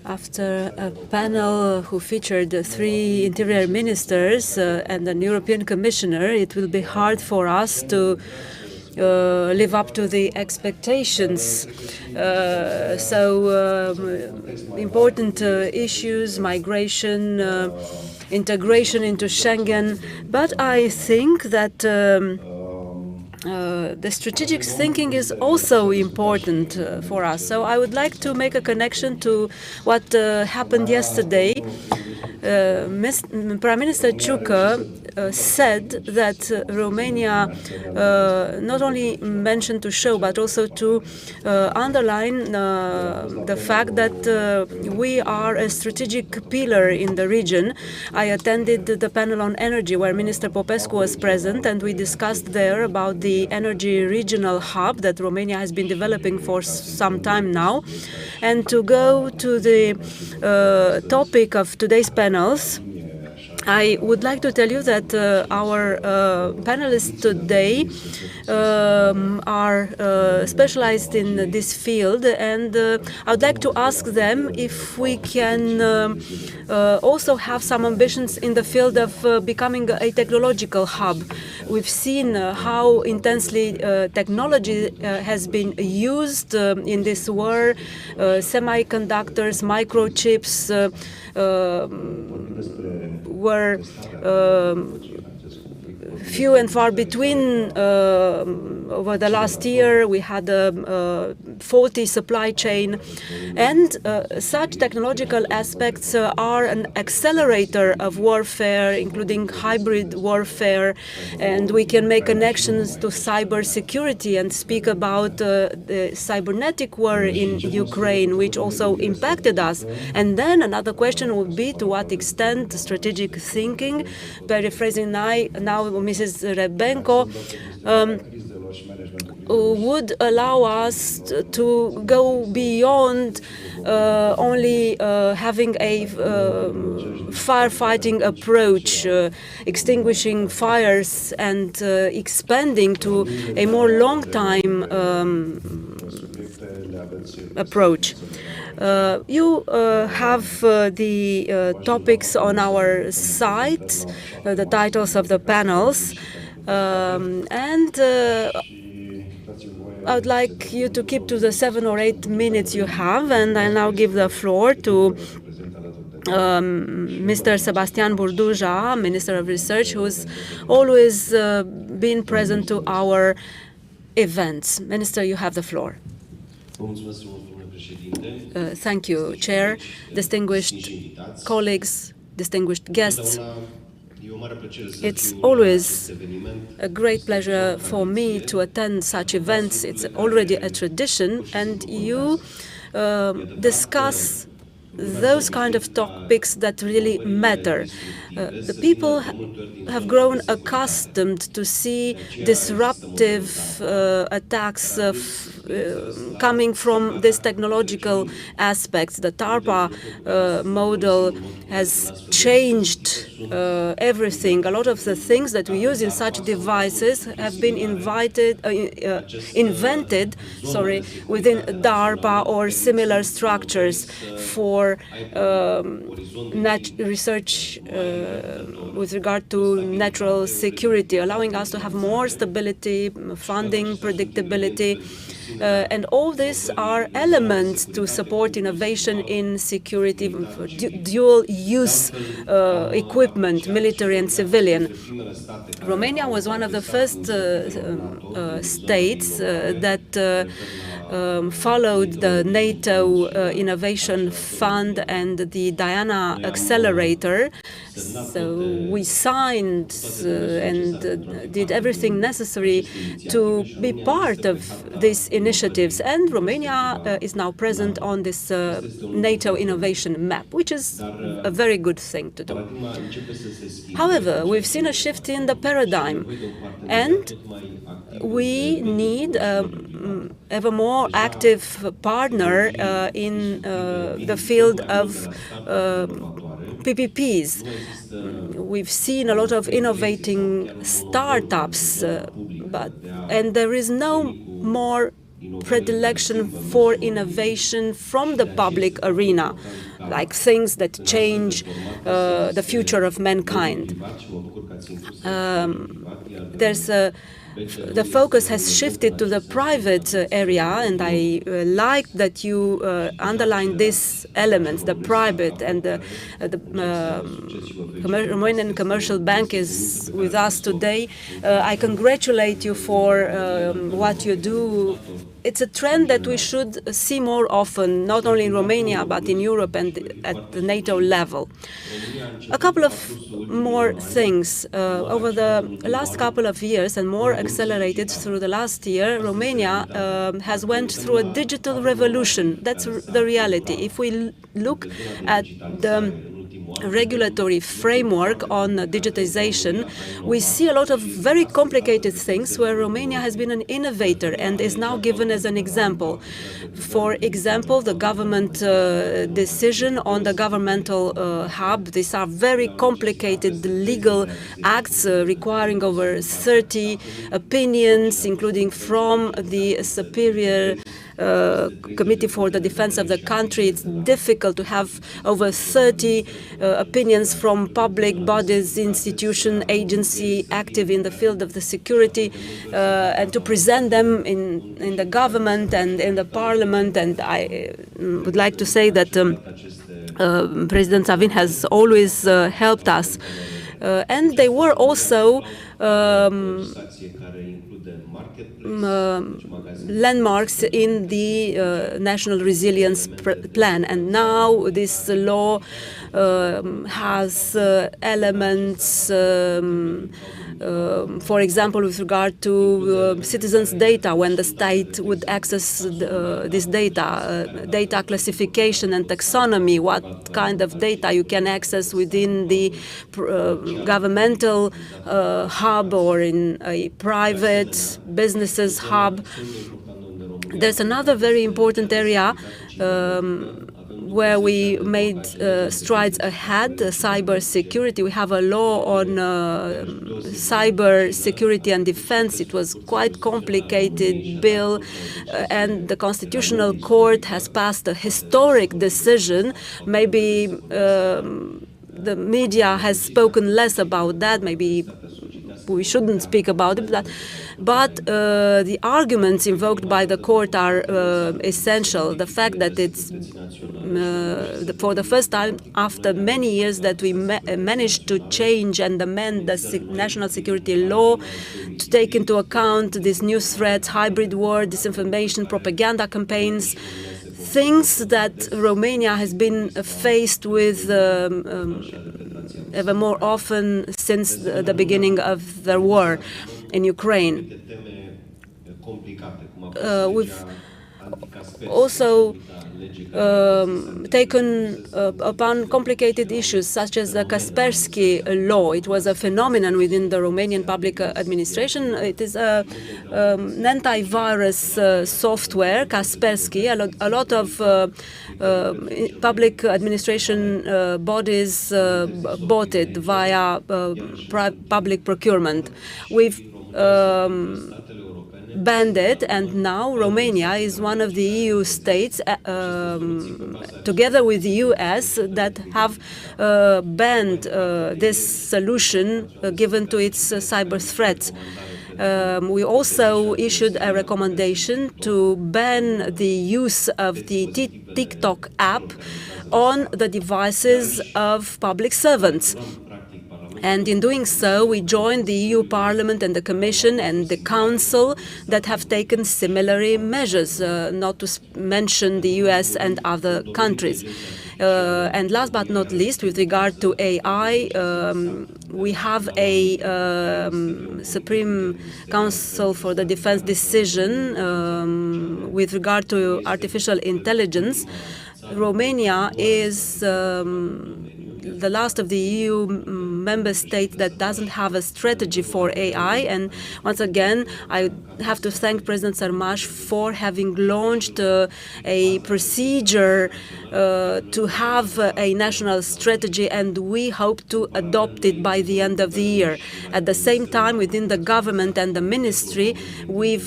After a panel who featured 3 interior ministers and an European commissioner, it will be hard for us to live up to the expectations. Important issues, migration, integration into Schengen, but I think that the strategic thinking is also important for us. So I would like to make a connection to what happened yesterday. Prime Minister Ciucă said that Romania not only mentioned to show but also to underline the fact that we are a strategic pillar in the region. I attended the panel on energy where Minister Popescu was present, and we discussed there about the energy regional hub that Romania has been developing for some time now. And to go to the topic of today's panels, I would like to tell you that our panelists today are specialized in this field, and I would like to ask them if we can also have some ambitions in the field of becoming a technological hub. We've seen how intensely technology has been used in this war, semiconductors, microchips, were few and far between over the last year. We had a faulty supply chain, and such technological aspects are an accelerator of warfare, including hybrid warfare, and we can make connections to cyber security and speak about the cybernetic war in Ukraine, which also impacted us. And then another question would be to what extent strategic thinking, paraphrasing now Mrs. Rebenko, would allow us to go beyond only having a firefighting approach, extinguishing fires, and expanding to a more long-time approach. You have the topics on our site, the titles of the panels, and I would like you to keep to the 7 or 8 minutes you have, and I now give the floor to Mr. Sebastian BURDUJA, Minister of Research, who's always been present to our events. Minister, you have the floor. Thank you, Chair, distinguished colleagues, distinguished guests. It's always a great pleasure for me to attend such events. It's already a tradition, and you discuss those kind of topics that really matter. The people have grown accustomed to see disruptive attacks coming from this technological aspects. The TARPA model has changed everything. A lot of the things that we use in such devices have been invented within DARPA or similar structures for research with regard to natural security, allowing us to have more stability, funding, predictability, and all these are elements to support innovation in security, dual-use equipment, military and civilian. Romania was one of the first states that followed the NATO Innovation Fund and the Diana Accelerator. So we signed and did everything necessary to be part of these initiatives. And Romania is now present on this NATO Innovation Map, which is a very good thing to do. However, we've seen a shift in the paradigm, and we need ever more active partner in the field of PPPs. We've seen a lot of innovating startups and there is no more predilection for innovation from the public arena, like things that change the future of mankind. The focus has shifted to the private area, and I like that you underline these elements, the private, and the Romanian Commercial Bank is with us today. I congratulate you for what you do. It's a trend that we should see more often, not only in Romania, but in Europe and at the NATO level. A couple of more things. Over the last couple of years, and more accelerated through the last year, Romania has went through a digital revolution. That's the reality. If we look at the regulatory framework on digitization, we see a lot of very complicated things where Romania has been an innovator and is now given as an example. For example, the government decision on the governmental hub. These are very complicated legal acts requiring over 30 opinions, including from the Superior Committee for the Defense of the Country. It's difficult to have over 30 opinions from public bodies, institution, agency active in the field of the security, and to present them in the government and in the parliament. And I would like to say that President Sabin has always helped us. And they were also landmarks in the National Resilience Plan. And now this law has elements, for example, with regard to citizens' data, when the state would access this data, data classification and taxonomy, what kind of data you can access within the governmental hub or in a private businesses hub. There's another very important area where we made strides ahead, cyber security. We have a law on cyber security and defense. It was quite complicated bill, and the Constitutional Court has passed a historic decision. Maybe the media has spoken less about that. Maybe we shouldn't speak about it, but the arguments invoked by the court are essential. The fact that it's for the first time after many years that we managed to change and amend the national security law to take into account these new threats, hybrid war, disinformation, propaganda campaigns, things that Romania has been faced with ever more often since the beginning of the war in Ukraine. We've also taken upon complicated issues such as the Kaspersky law. It was a phenomenon within the Romanian public administration. It is an antivirus software, Kaspersky. A lot of public administration bodies bought it via public procurement. We've banned it, and now Romania is one of the EU states, together with the US, that have banned this solution given to its cyber threats. We also issued a recommendation to ban the use of the TikTok app on the devices of public servants. And in doing so, we joined the EU Parliament and the Commission and the Council that have taken similar measures, not to mention the US and other countries. And last but not least, with regard to AI, we have a Supreme Council for the Defense decision with regard to artificial intelligence. Romania is the last of the EU member states that doesn't have a strategy for AI. And once again, I have to thank President SărMAș for having launched a procedure to have a national strategy, and we hope to adopt it by the end of the year. At the same time, within the government and the ministry, we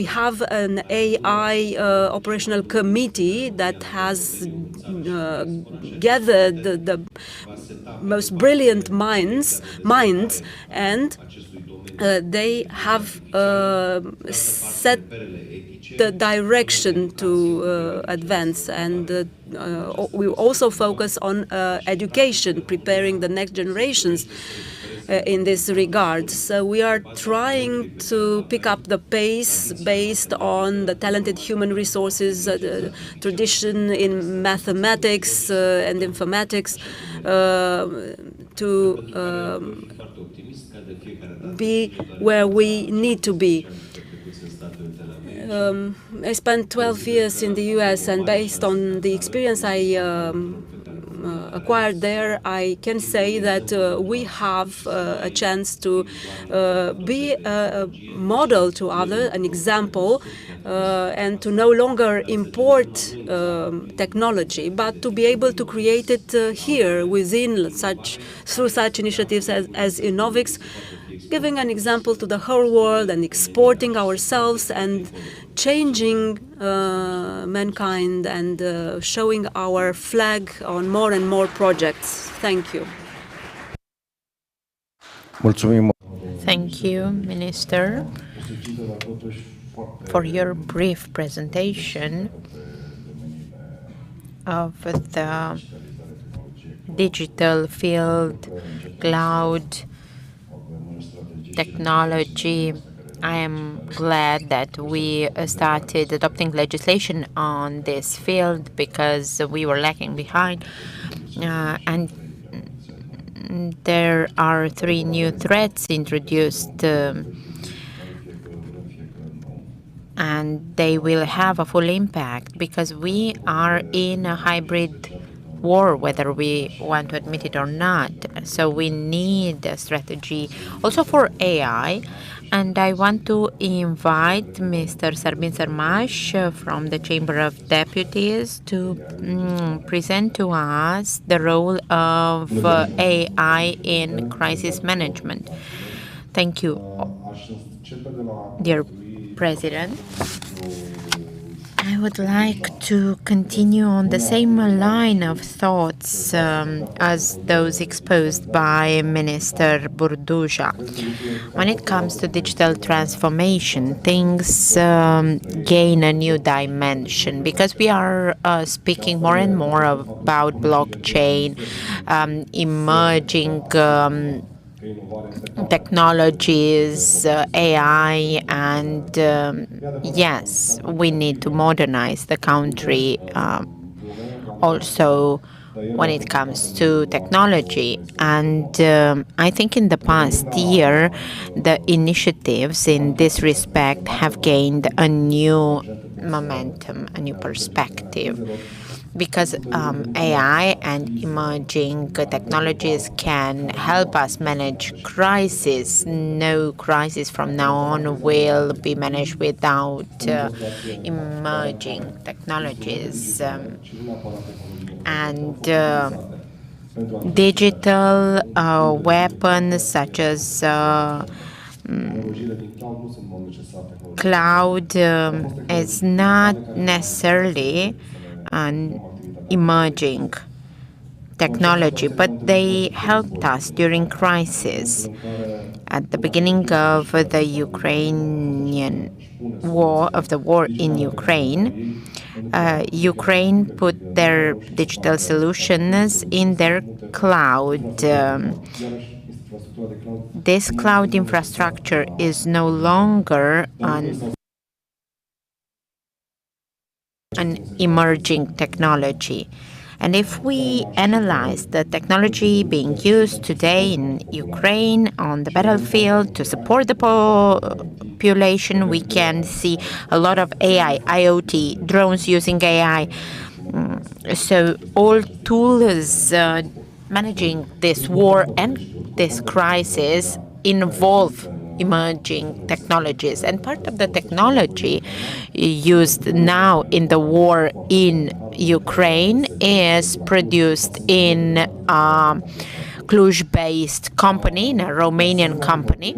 have an AI operational committee that has gathered the most brilliant minds, and they have set the direction to advance, and we also focus on education, preparing the next generations in this regard. So we are trying to pick up the pace based on the talented human resources tradition in mathematics and informatics to be where we need to be. I spent 12 years in the US, and based on the experience I acquired there, I can say that we have a chance to be a model to others, an example, and to no longer import technology, but to be able to create it here within through such initiatives as Innovix, giving an example to the whole world and exporting ourselves and changing mankind and showing our flag on more and more projects. Thank you. Thank you, Minister, for your brief presentation of the digital field, cloud, technology. I am glad that we started adopting legislation on this field because we were lagging behind. And there are 3 new threats introduced, and they will have a full impact because we are in a hybrid war, whether we want to admit it or not. So we need a strategy also for AI. And I want to invite Mr. Sabin Sță from the Chamber of Deputies to present to us the role of AI in crisis management. Thank you, dear President. I would like to continue on the same line of thoughts as those exposed by Minister BURDUJA. When it comes to digital transformation, things gain a new dimension because we are speaking more and more about blockchain, emerging technologies, AI, and yes, we need to modernize the country also when it comes to technology. And I think in the past year, the initiatives in this respect have gained a new momentum, a new perspective. Because AI and emerging technologies can help us manage crisis. No crisis from now on will be managed without emerging technologies. And digital weapons such as cloud is not necessarily an emerging technology, but they helped us during crisis. At the beginning of the Ukrainian war, in Ukraine, Ukraine put their digital solutions in their cloud. This cloud infrastructure is no longer an emerging technology. And if we analyze the technology being used today in Ukraine on the battlefield to support the population, we can see a lot of AI, IoT, drones using AI. So all tools managing this war and this crisis involve emerging technologies. And part of the technology used now in the war in Ukraine is produced in a Cluj-based company, in a Romanian company.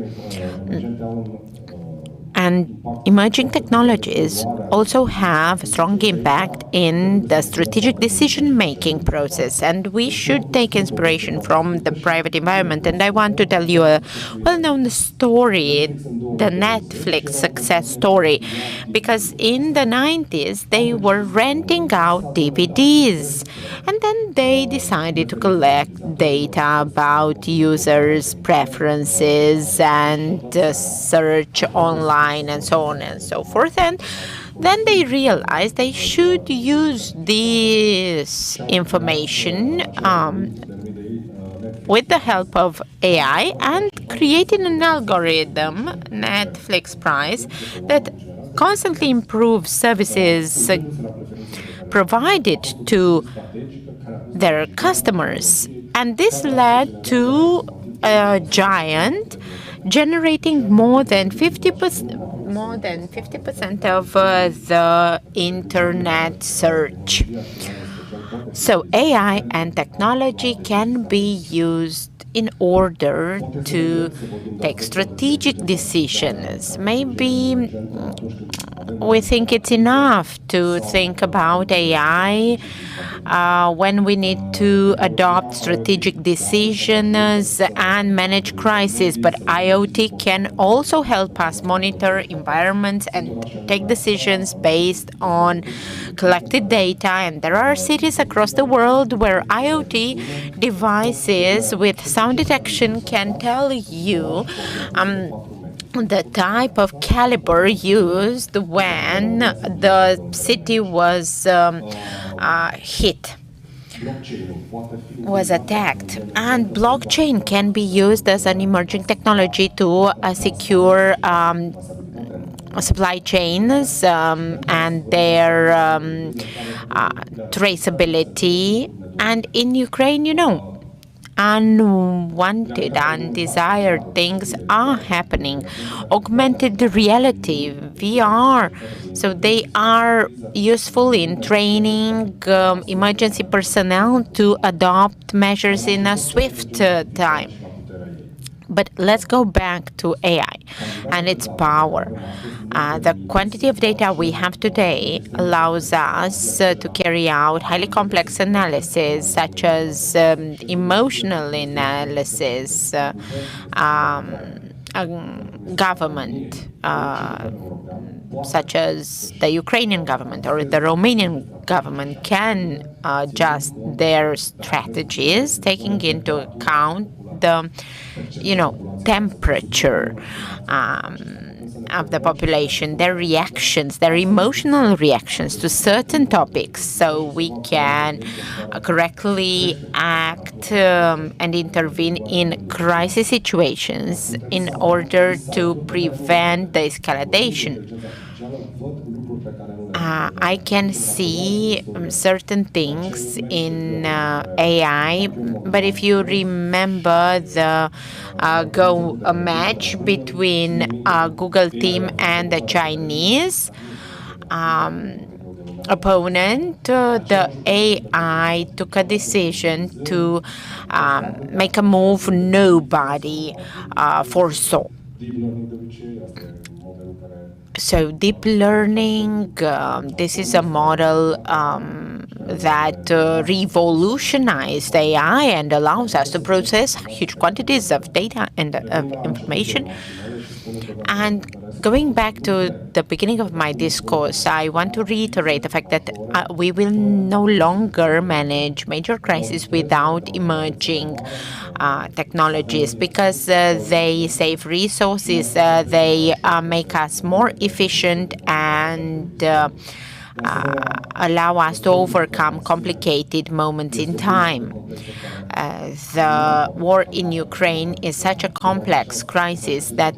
And emerging technologies also have a strong impact in the strategic decision-making process, and we should take inspiration from the private environment. And I want to tell you a well-known story, the Netflix success story, because in the 90s they were renting out DVDs, and then they decided to collect data about users' preferences and search online and so on and so forth. And then they realized they should use this information with the help of AI and creating an algorithm, Netflix Price, that constantly improves services provided to their customers. And this led to a giant generating more than 50% of the internet search. So AI and technology can be used in order to take strategic decisions. Maybe we think it's enough to think about AI when we need to adopt strategic decisions and manage crises, but IoT can also help us monitor environments and take decisions based on collected data. And there are cities across the world where IoT devices with sound detection can tell you the type of caliber used when the city was hit, was attacked. And blockchain can be used as an emerging technology to secure supply chains and their traceability. And in Ukraine, you know, unwanted, undesired things are happening. Augmented reality, VR, so they are useful in training emergency personnel to adopt measures in a swift time. But let's go back to AI and its power. The quantity of data we have today allows us to carry out highly complex analysis, such as emotional analysis, government, such as the Ukrainian government or the Romanian government can adjust their strategies, taking into account the, temperature of the population, their reactions, their emotional reactions to certain topics, so we can correctly act and intervene in crisis situations in order to prevent the escalation. I can see certain things in AI, but if you remember the match between Google team and the Chinese opponent, the AI took a decision to make a move nobody foresaw. So deep learning, this is a model that revolutionized AI and allows us to process huge quantities of data and information. And going back to the beginning of my discourse, I want to reiterate the fact that we will no longer manage major crises without emerging technologies, because they save resources, they make us more efficient, and allow us to overcome complicated moments in time. The war in Ukraine is such a complex crisis that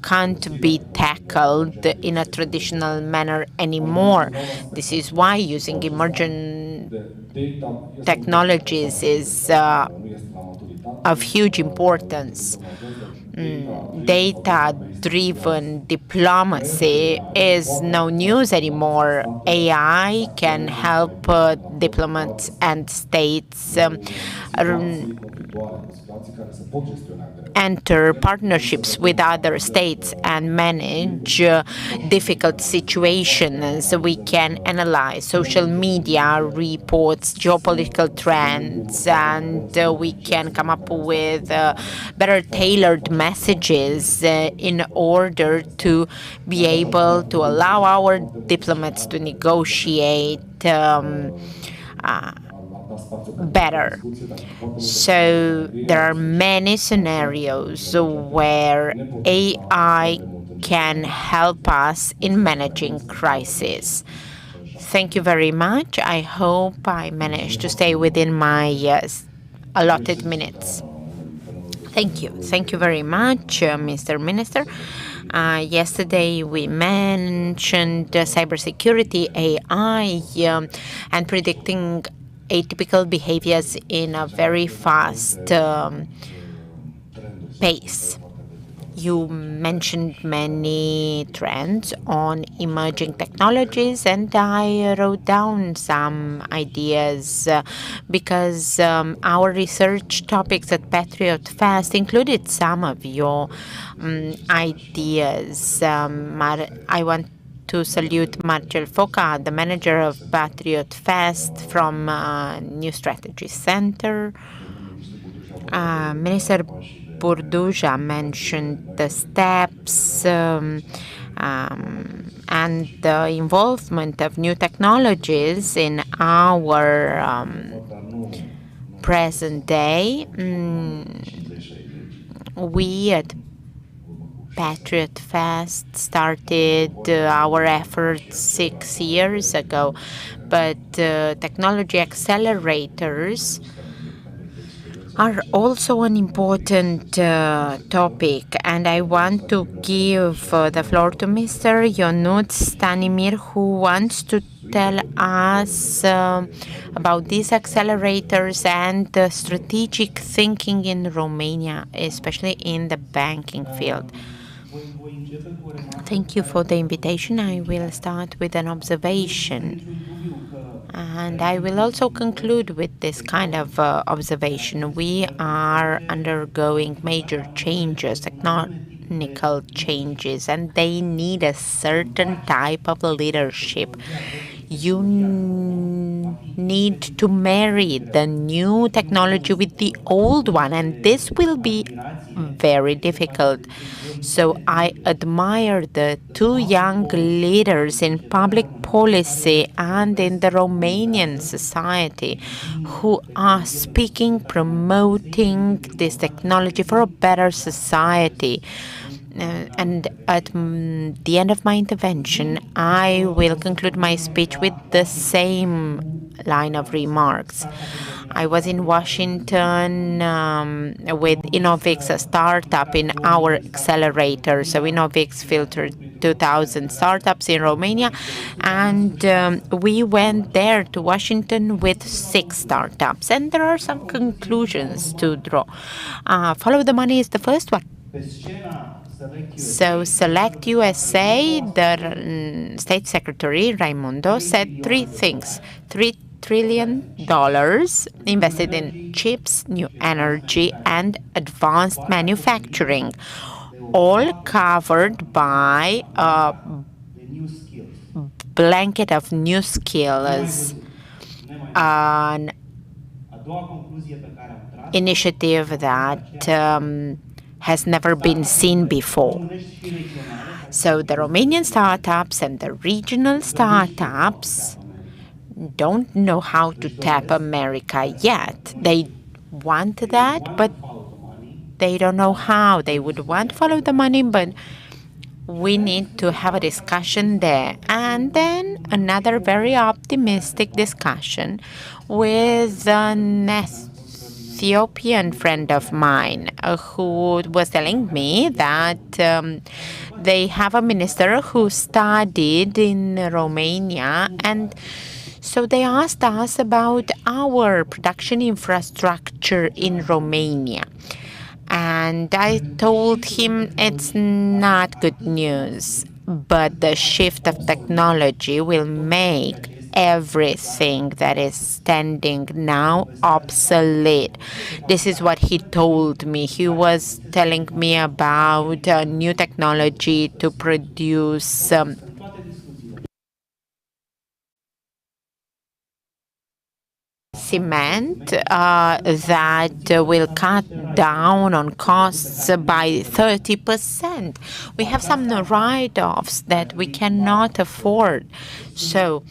can't be tackled in a traditional manner anymore. This is why using emerging technologies is of huge importance. Data-driven diplomacy is no news anymore. AI can help diplomats and states enter partnerships with other states and manage difficult situations. We can analyze social media reports, geopolitical trends, and we can come up with better tailored messages in order to be able to allow our diplomats to negotiate better. So there are many scenarios where AI can help us in managing crisis. Thank you very much. I hope I managed to stay within my allotted minutes. Thank you. Thank you very much, Mr. Minister. Yesterday we mentioned cybersecurity, AI, and predicting atypical behaviors in a very fast pace. You mentioned many trends on emerging technologies, and I wrote down some ideas because our research topics at Patriot Fest included some of your ideas. I want to salute Marcel Foca, the manager of Patriot Fest from New Strategy Center. Minister BURDUJA mentioned the steps and the involvement of new technologies in our present day. We at Patriot Fest started our efforts 6 years ago, but technology accelerators are also an important topic, and I want to give the floor to Mr. Ionuț STANIMIR, who wants to tell us about these accelerators and strategic thinking in Romania, especially in the banking field. Thank you for the invitation. I will start with an observation. And I will also conclude with this kind of observation. We are undergoing major changes, technical changes, and they need a certain type of leadership. You need to marry the new technology with the old one, and this will be very difficult. So I admire the two young leaders in public policy and in the Romanian society who are speaking, promoting this technology for a better society. And at the end of my intervention, I will conclude my speech with the same line of remarks. I was in Washington with Innovix, a startup in our accelerator. So Innovix filtered 2,000 startups in Romania, and we went there to Washington with 6 startups. And there are some conclusions to draw. Follow the money is the first one. So Select USA, the State Secretary Raimundo said 3 things. $3 trillion invested in chips, new energy, and advanced manufacturing, all covered by a blanket of new skills, an initiative that has never been seen before. So the Romanian startups and the regional startups don't know how to tap America yet. They want that, but they don't know how. They would want to follow the money, but we need to have a discussion there. And then another very optimistic discussion with an Ethiopian friend of mine who was telling me that they have a minister who studied in Romania and So they asked us about our production infrastructure in Romania. And I told him it's not good news, but the shift of technology will make everything that is standing now obsolete. This is what he told me. He was telling me about new technology to produce cement that will cut down on costs by 30%. We have some write-offs that we cannot afford. So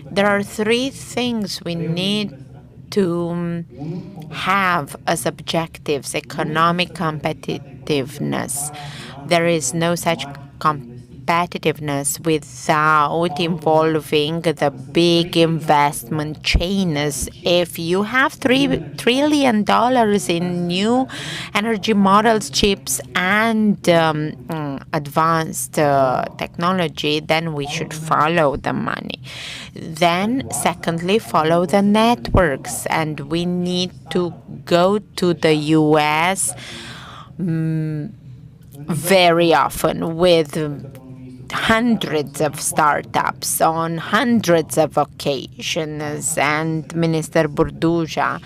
there are three things we need to have as objectives: economic competitiveness. There is no such competitiveness without involving the big investment chains. If you have $3 trillion in new energy models, chips, and advanced technology, then we should follow the money. Then, secondly, follow the networks, and we need to go to the US very often with hundreds of startups on hundreds of occasions, and Minister BURDUJA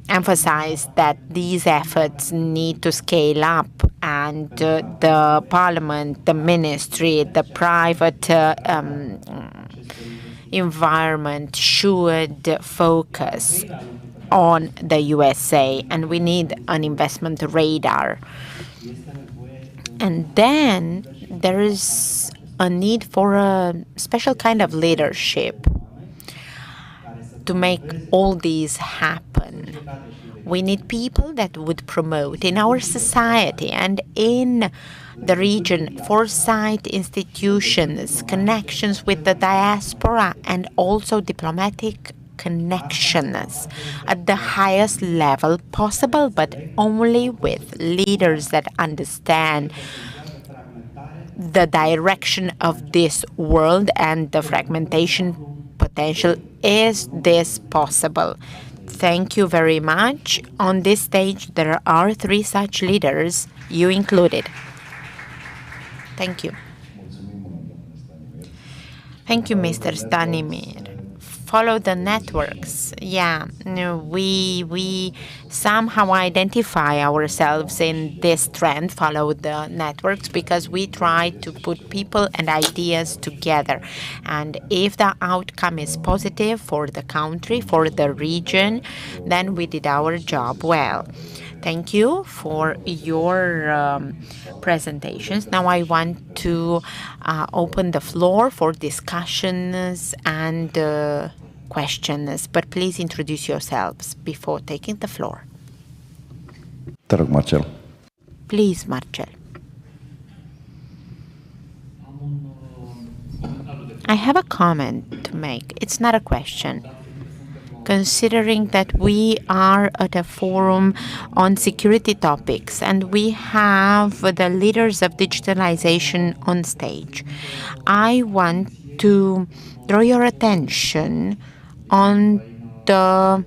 emphasized that these efforts need to scale up, and the parliament, the ministry, the private environment should focus on the USA, and we need an investment radar. And then there is a need for a special kind of leadership to make all these happen. We need people that would promote in our society and in the region foresight institutions, connections with the diaspora, and also diplomatic connections at the highest level possible, but only with leaders that understand the direction of this world and the fragmentation potential. Is this possible? Thank you very much. On this stage, there are three such leaders, you included. Thank you. Thank you, Mr. STANIMIR. Follow the networks. Yeah, we somehow identify ourselves in this trend, follow the networks, because we try to put people and ideas together. And if the outcome is positive for the country, for the region, then we did our job well. Thank you for your presentations. Now I want to open the floor for discussions and questions, but please introduce yourselves before taking the floor. Te rog, Marcel. Please, Marcel. I have a comment to make. It's not a question. Considering that we are at a forum on security topics and we have the leaders of digitalization on stage, I want to draw your attention on the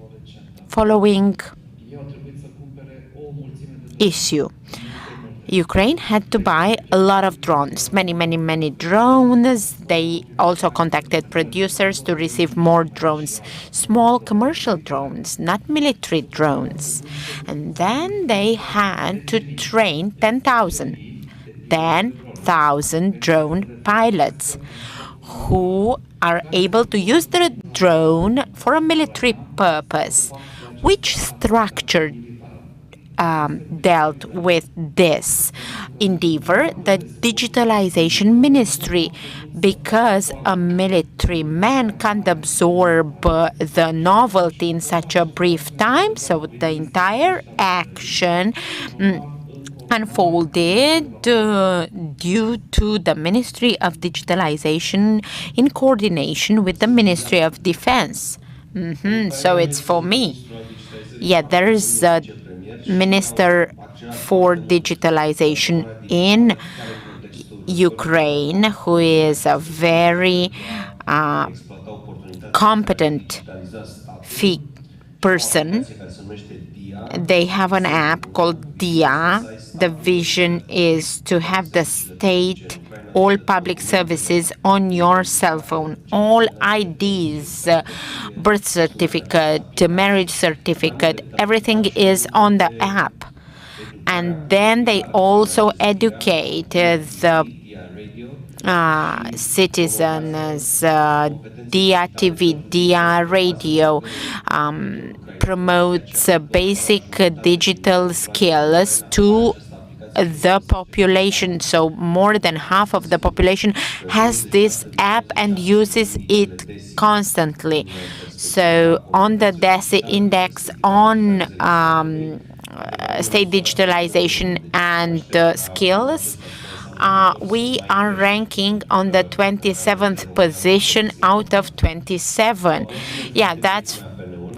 following issue. Ukraine had to buy a lot of drones, many drones. They also contacted producers to receive more drones, small commercial drones, not military drones. And then they had to train 10,000 drone pilots who are able to use the drone for a military purpose. Which structure dealt with this endeavor? The Digitalization Ministry, because a military man can't absorb the novelty in such a brief time, so the entire action unfolded due to the Ministry of Digitalization in coordination with the Ministry of Defense. So it's for me. Yeah, there is a Minister for Digitalization in Ukraine who is a very competent person. They have an app called DIA. The vision is to have the state, all public services on your cell phone, all IDs, birth certificate, marriage certificate, everything is on the app. And then they also educate the citizens, DIA TV, DIA radio, promotes basic digital skills to the population. So more than half of the population has this app and uses it constantly. So on the DESI index on state digitalization and skills, we are ranking on the 27th position out of 27. Yeah, that's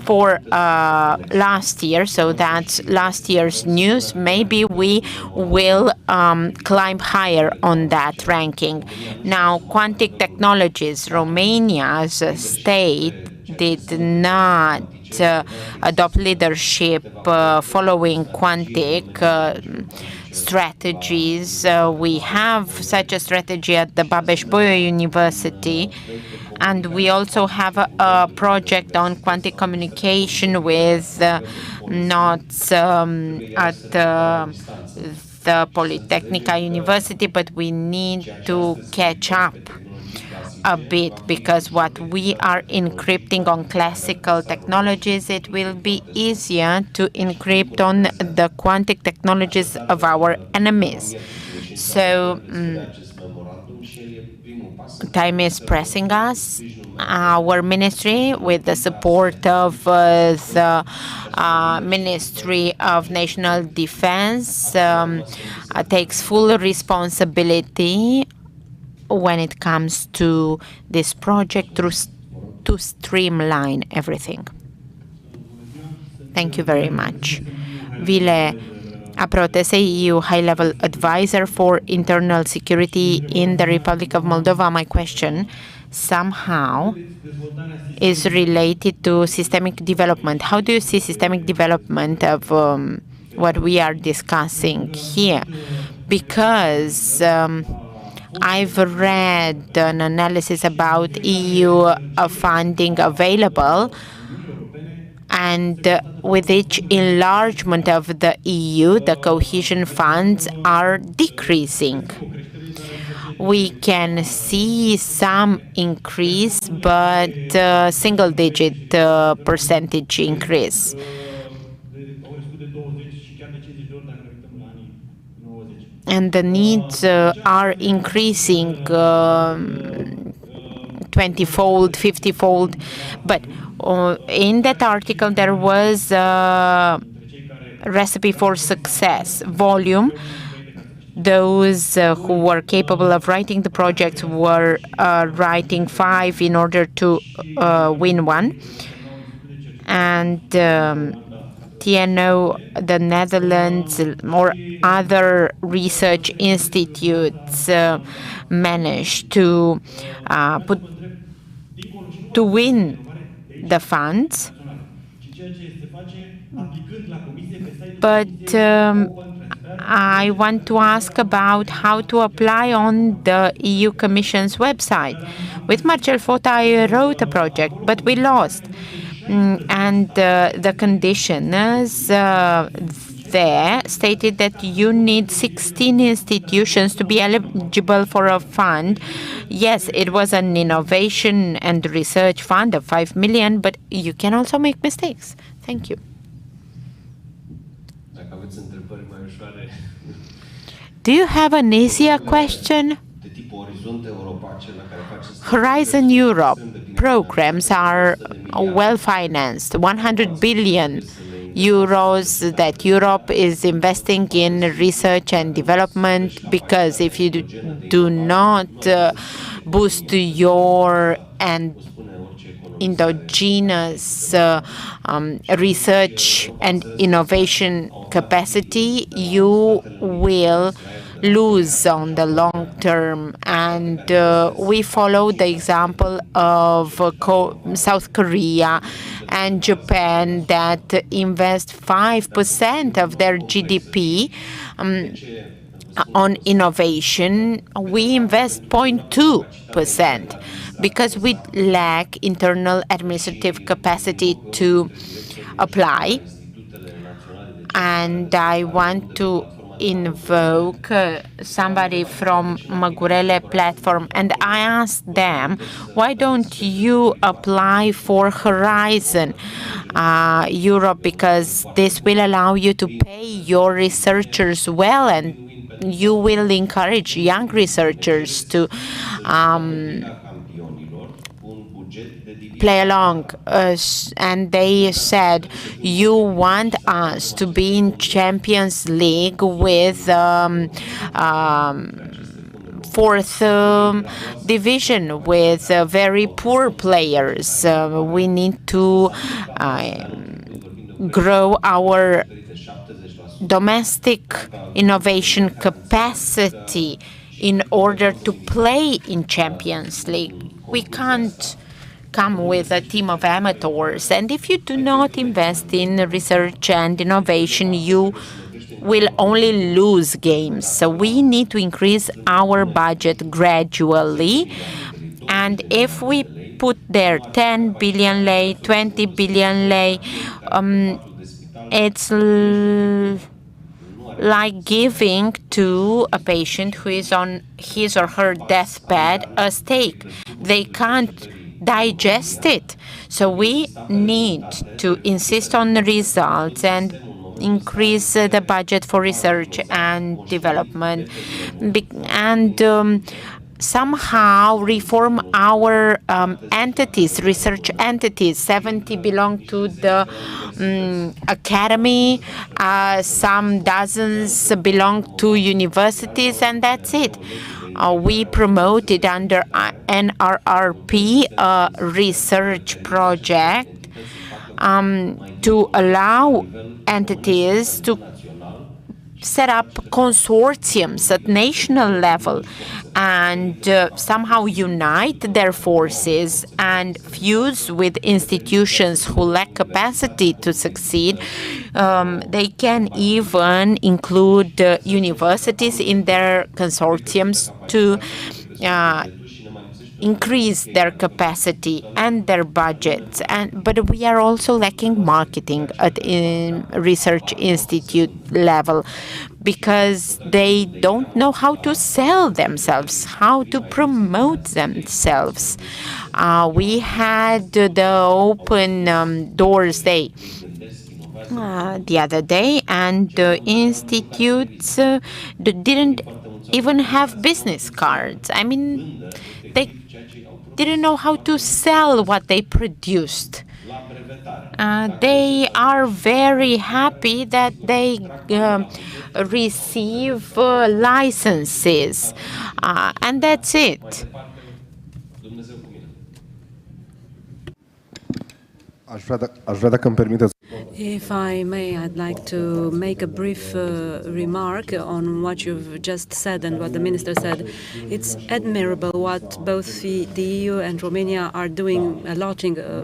for last year, so that's last year's news. Maybe we will climb higher on that ranking. Now, quantic technologies, Romania as a state did not adopt leadership following quantic strategies. We have such a strategy at the Babeș-Bolyai University, and we also have a project on quantic communication with nodes at the Polytechnica University, but we need to catch up a bit, because what we are encrypting on classical technologies, it will be easier to encrypt on the quantic technologies of our enemies. So time is pressing us. Our ministry, with the support of the Ministry of National Defense, takes full responsibility when it comes to this project to streamline everything. Thank you very much. Vile Aprotese, EU high-level advisor for internal security in the Republic of Moldova. My question somehow is related to systemic development. How do you see systemic development of what we are discussing here? Because I've read an analysis about EU funding available, and with each enlargement of the EU, the cohesion funds are decreasing. We can see some increase, but single-digit percentage increase. And the needs are increasing 20-fold, 50-fold. But in that article, there was a recipe for success. Volume. Those who were capable of writing the projects were writing 5 in order to win 1. And TNO, the Netherlands, or other research institutes managed to win the funds. But I want to ask about how to apply on the EU Commission's website. With Marcel Fota, I wrote a project, but we lost. And the conditions there stated that you need 16 institutions to be eligible for a fund. Yes, it was an innovation and research fund of 5 million, but you can also make mistakes. Thank you. Do you have an easier question? Horizon Europe programs are well financed, 100 billion euros that Europe is investing in research and development, because if you do not boost your endogenous research and innovation capacity, you will lose on the long term. And we follow the example of South Korea and Japan that invest 5% of their GDP on innovation. We invest 0.2% because we lack internal administrative capacity to apply. And I want to invoke somebody from Magurele platform, and I asked them, why don't you apply for Horizon Europe, because this will allow you to pay your researchers well, and you will encourage young researchers to play along. And they said, you want us to be in Champions League with fourth division with very poor players. We need to grow our domestic innovation capacity in order to play in Champions League. We can't come with a team of amateurs, and if you do not invest in research and innovation, you will only lose games. So we need to increase our budget gradually, and if we put there 10 billion lei, 20 billion lei, it's like giving to a patient who is on his or her deathbed a steak. They can't digest it. So we need to insist on the results and increase the budget for research and development, and somehow reform our entities, research entities. 70 belong to the academy, some dozens belong to universities, and that's it. We promoted under NRRP a research project to allow entities to set up consortiums at national level and somehow unite their forces and fuse with institutions who lack capacity to succeed. They can even include universities in their consortiums to increase their capacity and their budgets. But we are also lacking marketing at research institute level, because they don't know how to sell themselves, how to promote themselves. We had the Open Doors Day the other day, and the institutes didn't even have business cards. I mean, they didn't know how to sell what they produced. They are very happy that they receive licenses, and that's it. If I may, I'd like to make a brief remark on what you've just said and what the minister said. It's admirable what both the EU and Romania are doing, allotting a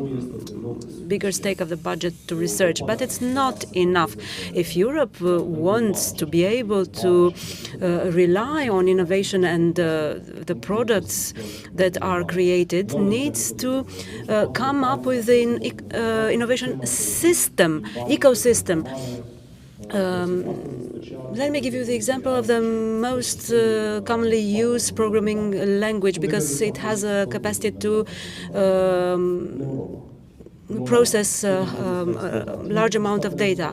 bigger stake of the budget to research, but it's not enough. If Europe wants to be able to rely on innovation and the products that are created, needs to come up with an innovation system, ecosystem. Let me give you the example of the most commonly used programming language, because it has a capacity to process a large amount of data.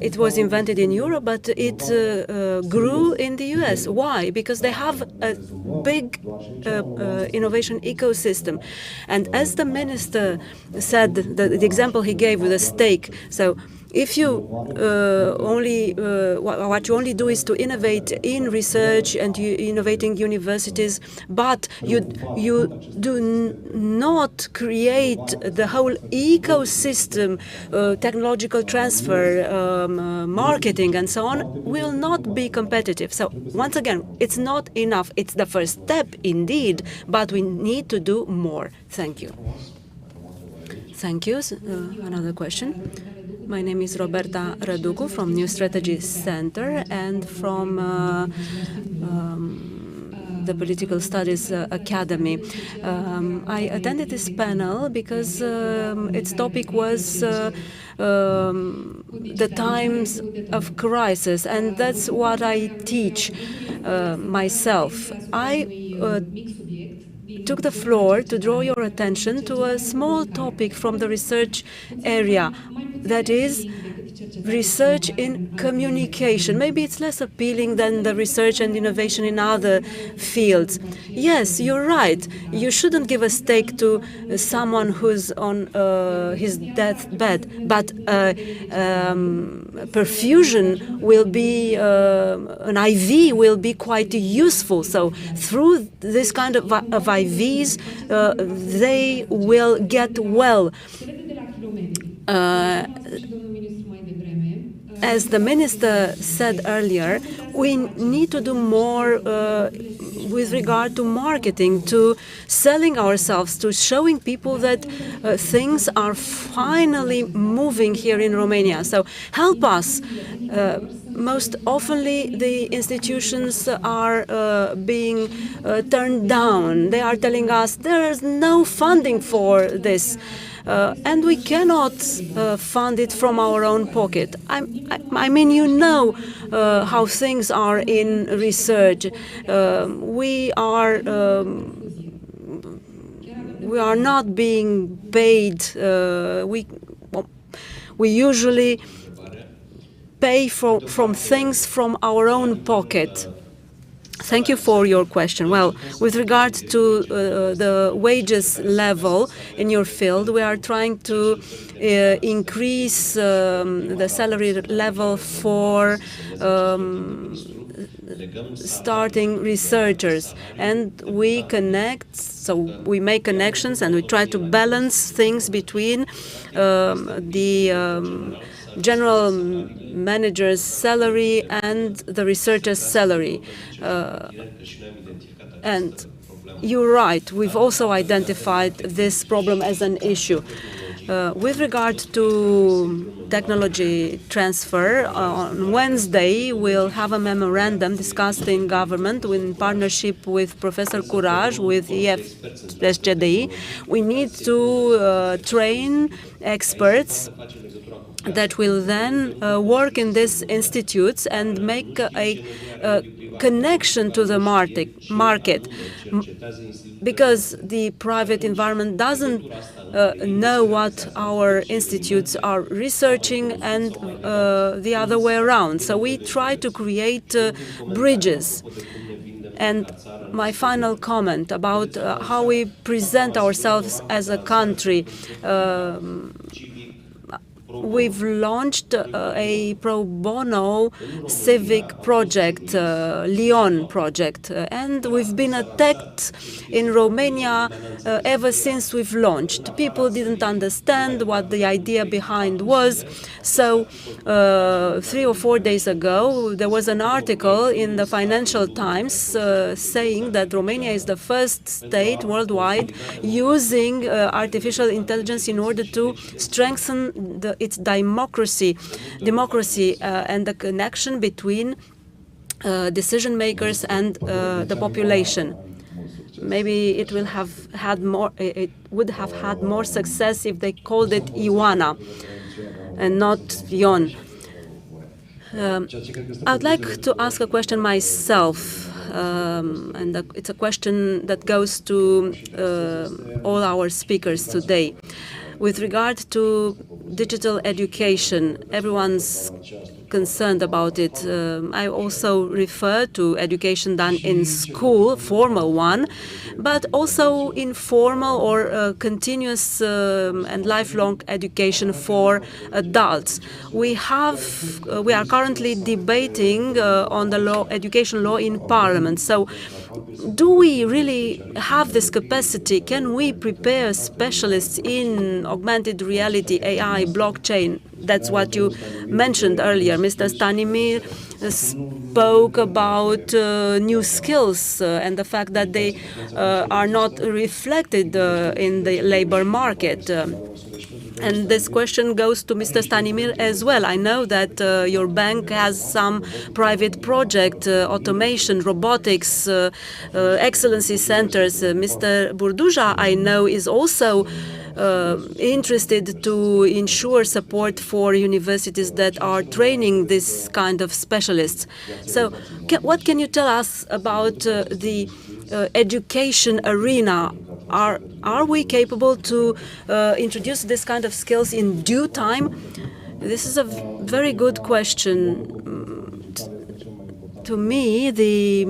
It was invented in Europe, but it grew in the US. Why? Because they have a big innovation ecosystem. And as the minister said, the example he gave with a steak, so if you what you only do is to innovate in research and innovating universities, but you do not create the whole ecosystem, technological transfer, marketing, and so on, will not be competitive. So once again, it's not enough. It's the first step indeed, but we need to do more. Thank you. Thank you. Another question. My name is Roberta Răducu from New Strategy Center and from the Political Studies Academy. I attended this panel because its topic was the times of crisis, and that's what I teach myself. I took the floor to draw your attention to a small topic from the research area, that is research in communication. Maybe it's less appealing than the research and innovation in other fields. Yes, you're right. You shouldn't give a stake to someone who's on his deathbed, but perfusion will be, an IV will be quite useful. So through this kind of IVs, they will get well. As the minister said earlier, we need to do more with regard to marketing, to selling ourselves, to showing people that things are finally moving here in Romania. So help us. Most oftenly, the institutions are being turned down. They are telling us there's no funding for this. And we cannot fund it from our own pocket. I mean, you know how things are in research. We are not being paid. We usually pay from things from our own pocket. Thank you for your question. Well, with regard to the wages level in your field, we are trying to increase the salary level for starting researchers, and we connect. So we make connections and we try to balance things between the general manager's salary and the researcher's salary. And you're right, we've also identified this problem as an issue. With regard to technology transfer, on Wednesday we'll have a memorandum discussed in government in partnership with Professor Curaj, with EFSGDI. We need to train experts that will then work in these institutes and make a connection to the market, because the private environment doesn't know what our institutes are researching, and the other way around. So we try to create bridges. And my final comment about how we present ourselves as a country. We've launched a pro bono civic project, Lyon project, and we've been attacked in Romania ever since we've launched. People didn't understand what the idea behind was. So 3 or 4 days ago, there was an article in the Financial Times saying that Romania is the first state worldwide using artificial intelligence in order to strengthen its democracy and the connection between decision makers and the population. Maybe it will have had more. It would have had more success if they called it Ioana and not Ion. I'd like to ask a question myself. And it's a question that goes to all our speakers today. With regard to digital education, everyone's concerned about it. I also refer to education done in school, formal one, but also informal or continuous and lifelong education for adults. We are currently debating on the education law in Parliament. So, do we really have this capacity? Can we prepare specialists in augmented reality, AI, blockchain? That's what you mentioned earlier. Mr. STANIMIR spoke about new skills and the fact that they are not reflected in the labor market. And this question goes to Mr. STANIMIR as well. I know that your bank has some private project, automation, robotics, excellency centers. Mr. BURDUJA, I know, is also interested to ensure support for universities that are training this kind of specialists. So what can you tell us about the education arena? Are we capable to introduce this kind of skills in due time? This is a very good question. To me, the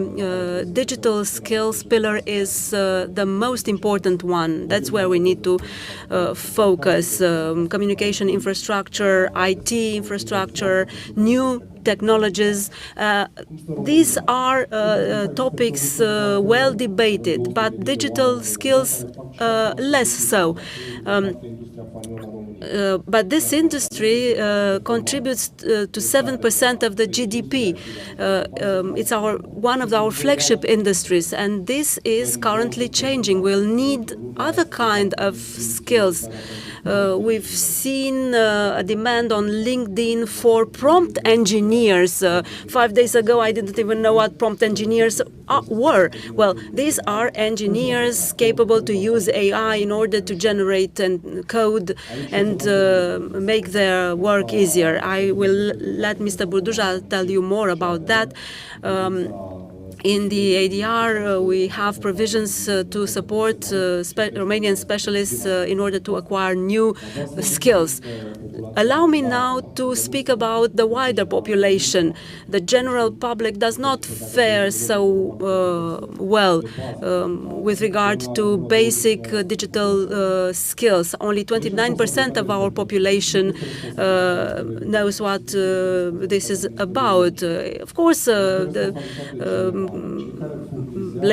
digital skills pillar is the most important one. That's where we need to focus. Communication infrastructure, IT infrastructure, new technologies. These are topics well debated, but digital skills less so. But this industry contributes to 7% of the GDP. It's one of our flagship industries, and this is currently changing. We'll need other kind of skills. We've seen a demand on LinkedIn for prompt engineers. 5 days ago, I didn't even know what prompt engineers were. Well, these are engineers capable to use AI in order to generate and code and make their work easier. I will let Mr. BURDUJA tell you more about that. In the ADR, we have provisions to support Romanian specialists in order to acquire new skills. Allow me now to speak about the wider population. The general public does not fare so well with regard to basic digital skills. Only 29% of our population knows what this is about. Of course, the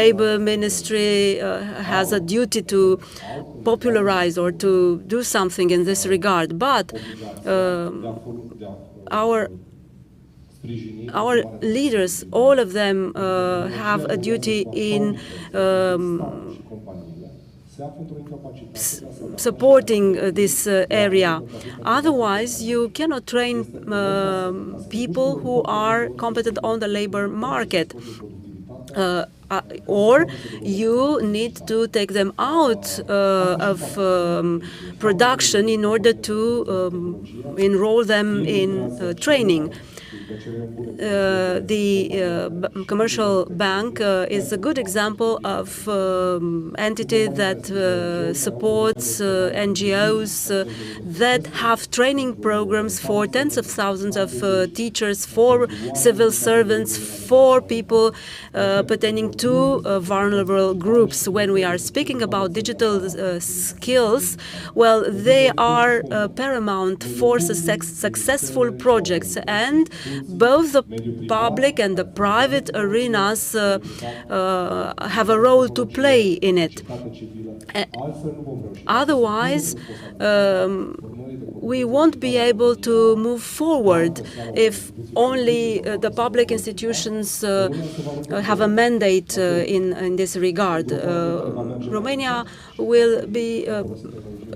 Labor Ministry has a duty to popularize or to do something in this regard, but our leaders, all of them, have a duty in supporting this area. Otherwise, you cannot train people who are competent on the labor market. Or you need to take them out of production in order to enroll them in training. The commercial bank is a good example of entity that supports NGOs that have training programs for tens of thousands of teachers, for civil servants, for people pertaining to vulnerable groups. When we are speaking about digital skills, well, they are paramount for successful projects, and both the public and the private arenas have a role to play in it. Otherwise, we won't be able to move forward if only the public institutions have a mandate in this regard. Romania will be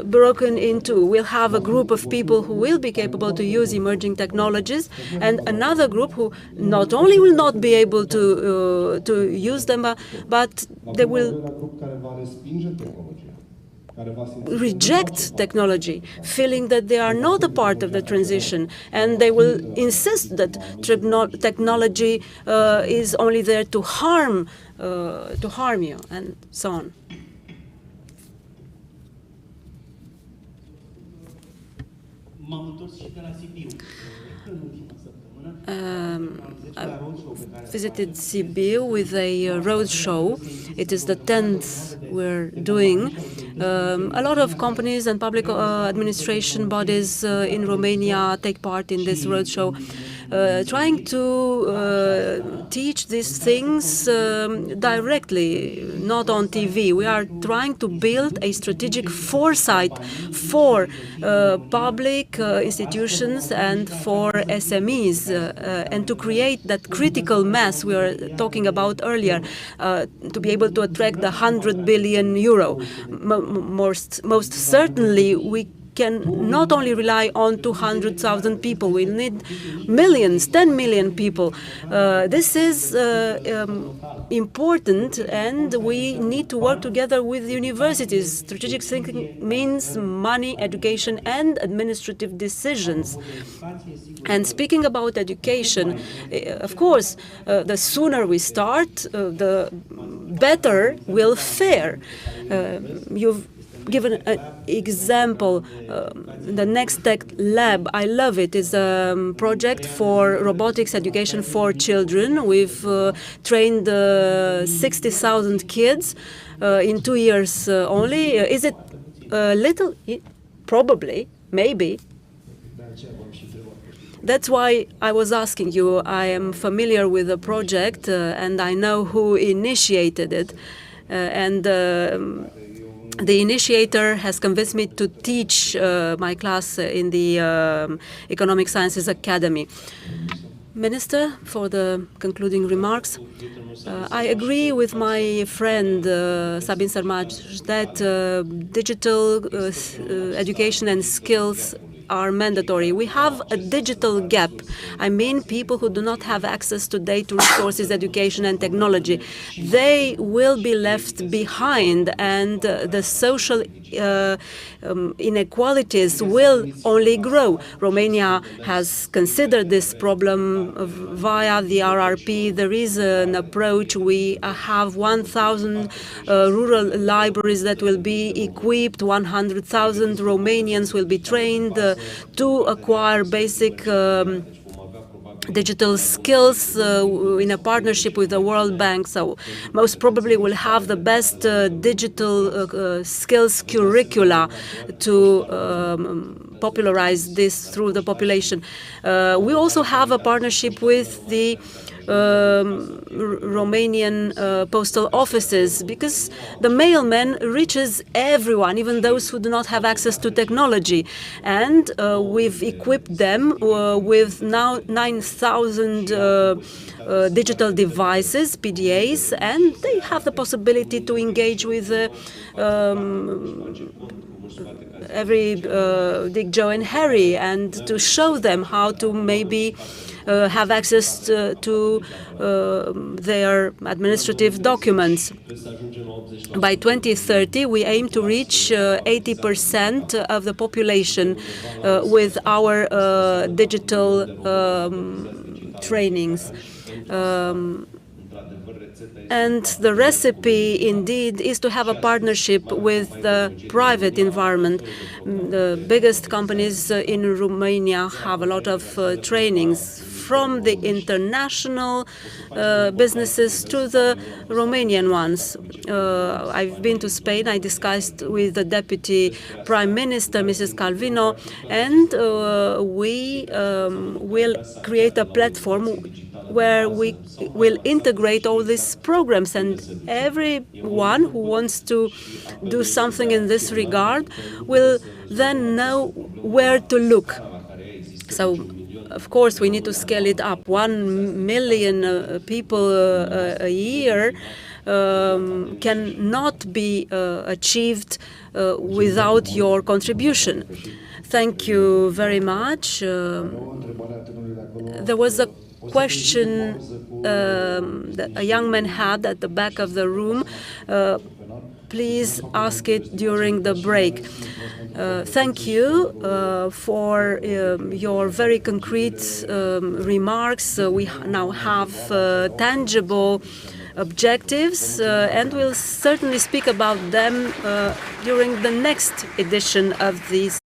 broken in two. We'll have a group of people who will be capable to use emerging technologies, and another group who not only will not be able to use them, but they will reject technology, feeling that they are not a part of the transition, and they will insist that technology is only there to harm you, and so on. I visited Sibiu with a road show. It is the 10th we're doing. A lot of companies and public administration bodies in Romania take part in this road show, trying to teach these things directly, not on TV. We are trying to build a strategic foresight for public institutions and for SMEs, and to create that critical mass we were talking about earlier, to be able to attract the 100 billion euro. Most certainly, we can not only rely on 200,000 people. We need millions, 10 million people. This is important, and we need to work together with universities. Strategic thinking means money, education, and administrative decisions. And speaking about education, of course, the sooner we start, the better we'll fare. You've given an example, the Next Tech Lab. I love it. It's a project for robotics education for children. We've trained 60,000 kids in 2 years only. Is it little? Probably, maybe. That's why I was asking you. I am familiar with the project and I know who initiated it. The initiator has convinced me to teach my class in the Economic Sciences Academy. Minister, for the concluding remarks, I agree with my friend Sabin SțăRMAFT that digital education and skills are mandatory. We have a digital gap. I mean, people who do not have access today to resources, education, and technology. They will be left behind, and the social inequalities will only grow. Romania has considered this problem via the RRP. There is an approach. We have 1,000 rural libraries that will be equipped. 100,000 Romanians will be trained to acquire basic digital skills in a partnership with the World Bank. So most probably we'll have the best digital skills curricula to popularize this through the population. We also have a partnership with the Romanian postal offices, because the mailman reaches everyone, even those who do not have access to technology. And we've equipped them with now 9,000 digital devices, PDAs, and they have the possibility to engage with every Dick, Joe, and Harry, and to show them how to maybe have access to their administrative documents. By 2030, we aim to reach 80% of the population with our digital trainings. And the recipe, indeed, is to have a partnership with the private environment. The biggest companies in Romania have a lot of trainings, from the international businesses to the Romanian ones. I've been to Spain. I discussed with the Deputy Prime Minister, Mrs. Calvino, and we will create a platform where we will integrate all these programs, and everyone who wants to do something in this regard will then know where to look. So, of course, we need to scale it up. 1 million people a year cannot be achieved without your contribution. Thank you very much. There was a question that a young man had at the back of the room. Please ask it during the break. Thank you for your very concrete remarks. We now have tangible objectives, and we'll certainly speak about them during the next edition of this